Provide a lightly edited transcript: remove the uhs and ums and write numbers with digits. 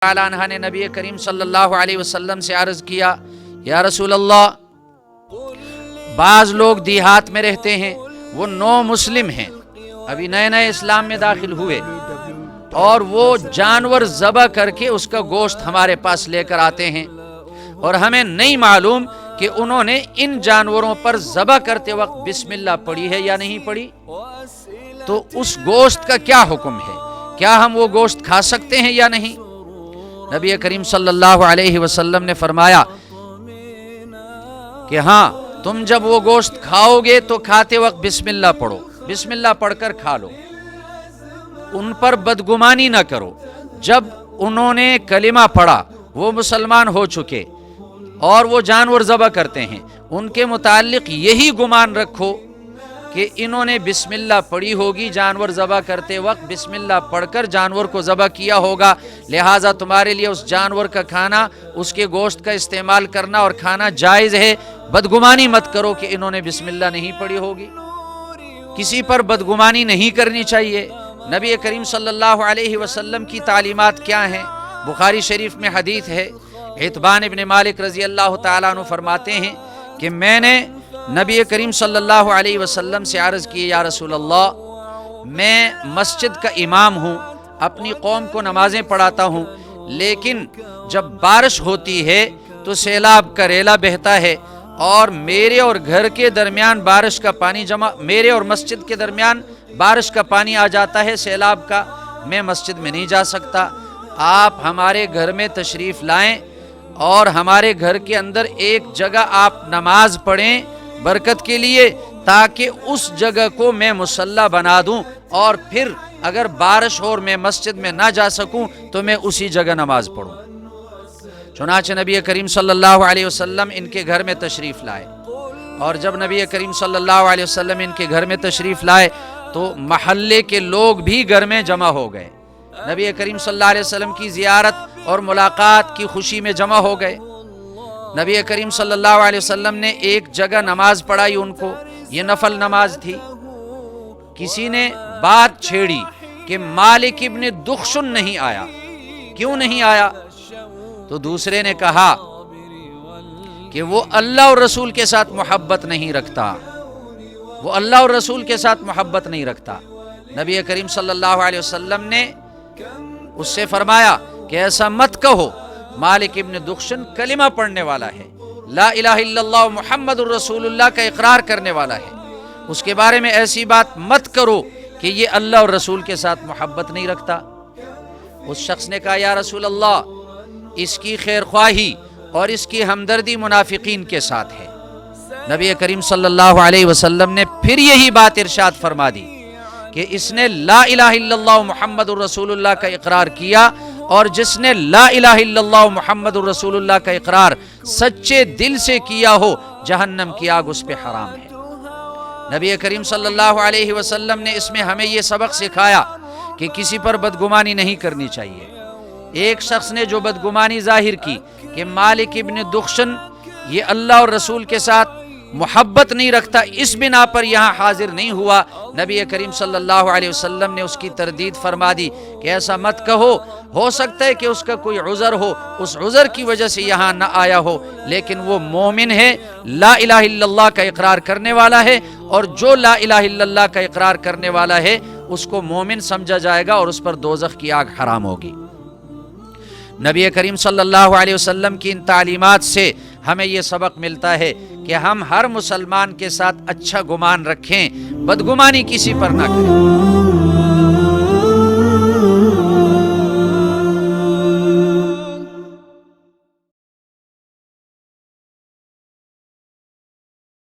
ताला अन्हा ने नबी करीम सल्लल्लाहु अलैहि वसल्लम से अर्ज किया, या रसूल अल्लाह, बाज लोग देहात में रहते हैं, वो नौ मुस्लिम हैं, अभी नए नए इस्लाम में दाखिल हुए, और वो जानवर ज़बह करके उसका गोश्त हमारे पास लेकर आते हैं, और हमें नहीं मालूम कि उन्होंने इन जानवरों पर ज़बह करते वक्त बिस्मिल्लाह पढ़ी है या नहीं पढ़ी, तो उस गोश्त का क्या हुक्म है, क्या हम वो गोश्त खा सकते हैं या नहीं? नबी करीम सल्लल्लाहु अलैहि वसल्लम ने फरमाया कि हाँ, तुम जब वो गोश्त खाओगे तो खाते वक्त बिस्मिल्लाह पढ़ो, बिस्मिल्लाह पढ़कर खा लो, उन पर बदगुमानी न करो। जब उन्होंने कलिमा पढ़ा, वो मुसलमान हो चुके और वो जानवर ज़बह करते हैं, उनके मुताल्लिक यही गुमान रखो कि इन्होंने बिस्मिल्लाह पढ़ी होगी, जानवर ज़बह करते वक्त बिस्मिल्लाह पढ़कर जानवर को ज़बह किया होगा, लिहाजा तुम्हारे लिए उस जानवर का खाना, उसके गोश्त का इस्तेमाल करना और खाना जायज़ है। बदगुमानी मत करो कि इन्होंने बिस्मिल्लाह नहीं पढ़ी होगी। किसी पर बदगुमानी नहीं करनी चाहिए। नबी करीम सल्लल्लाहु अलैहि वसल्लम की तालीमात क्या हैं? बुखारी शरीफ में हदीस है, इत्बान इब्न मालिक रज़ी अल्लाह ताला अन्हु फरमाते हैं कि मैंने नबी करीम सल्लल्लाहु अलैहि वसल्लम से अर्ज़ की, या रसूल अल्लाह, मैं मस्जिद का इमाम हूँ, अपनी कौम को नमाजें पढ़ाता हूँ, लेकिन जब बारिश होती है तो सैलाब का रेला बहता है और मेरे और घर के दरमियान बारिश का पानी जमा, मेरे और मस्जिद के दरमियान बारिश का पानी आ जाता है सैलाब का, मैं मस्जिद में नहीं जा सकता, आप हमारे घर में तशरीफ़ लाएं और हमारे घर के अंदर एक जगह आप नमाज पढ़ें बरकत के लिए, ताकि उस जगह को मैं मुसल्ला बना दूं, और फिर अगर बारिश हो और मैं मस्जिद में ना जा सकूं तो मैं उसी जगह नमाज पढ़ूं। चुनाचे नबी करीम सल्लल्लाहु अलैहि वसल्लम इनके घर में तशरीफ़ लाए, और जब नबी करीम सल्लल्लाहु अलैहि वसल्लम इनके घर में तशरीफ़ लाए तो महल्ले के लोग भी घर में जमा हो गए, नबी करीम सल्लल्लाहु अलैहि वसल्लम की ज़ियारत और मुलाकात की खुशी में जमा हो गए। नबी करीम सल्लल्लाहु अलैहि वसल्लम ने एक जगह नमाज पढ़ाई उनको, ये नफल नमाज थी। किसी ने बात छेड़ी कि मालिक इब्न दुख्शुन नहीं आया, क्यों नहीं आया? तो दूसरे ने कहा कि वो अल्लाह और रसूल के साथ मोहब्बत नहीं रखता, वो अल्लाह और रसूल के साथ मोहब्बत नहीं रखता। नबी करीम सल्लल्लाहु अलैहि वसल्लम ने उससे फरमाया कि ऐसा मत कहो, मालिक इब्न दुख्शन कलिमा पढ़ने वाला है, ला इलाहा इल्लल्लाह मुहम्मदुर रसूलुल्लाह का इकरार करने वाला है, उसके बारे में ऐसी बात मत करो कि ये अल्लाह और रसूल के साथ मोहब्बत नहीं रखता। उस शख्स ने कहा, या रसूल अल्लाह, इसकी खैर ख्वाही और इसकी हमदर्दी मुनाफिकीन के साथ है। नबी करीम सल्लल्लाहु अलैहि वसल्लम ने फिर यही बात इरशाद फरमा दी कि इसने ला इलाहा इल्लल्लाह मुहम्मदुर रसूलुल्लाह का इकरार किया, और जिसने ला इलाहा इल्लल्लाह मुहम्मदुर रसूलुल्लाह का इकरार सच्चे दिल से किया हो, जहन्नम की आग उस पे हराम है। नबी करीम सल्लल्लाहु अलैहि वसल्लम ने इसमें हमें ये सबक सिखाया कि किसी पर बदगुमानी नहीं करनी चाहिए। एक शख्स ने जो बदगुमानी जाहिर की कि मालिक इब्न दुख्शन ये अल्लाह और रसूल के साथ मोहब्बत नहीं रखता, इस बिना पर यहाँ हाजिर नहीं हुआ, नबी करीम सल्लल्लाहु अलैहि वसल्लम ने उसकी तरदीद फरमा दी कि ऐसा मत कहो, हो सकता है कि उसका कोई उज़र हो, उस उज़र की वजह से यहाँ न आया हो, लेकिन वो मोमिन है, ला इलाहा इल्लल्लाह का इकरार करने वाला है, और जो ला इलाहा इल्लल्लाह का इकरार करने वाला है उसको मोमिन समझा जाएगा और उस पर दोज़ख की आग हराम होगी। नबी करीम सल्लल्लाहु अलैहि वसल्लम की इन तालीमात से हमें ये सबक मिलता है कि हम हर मुसलमान के साथ अच्छा गुमान रखें, बदगुमानी किसी पर ना करें।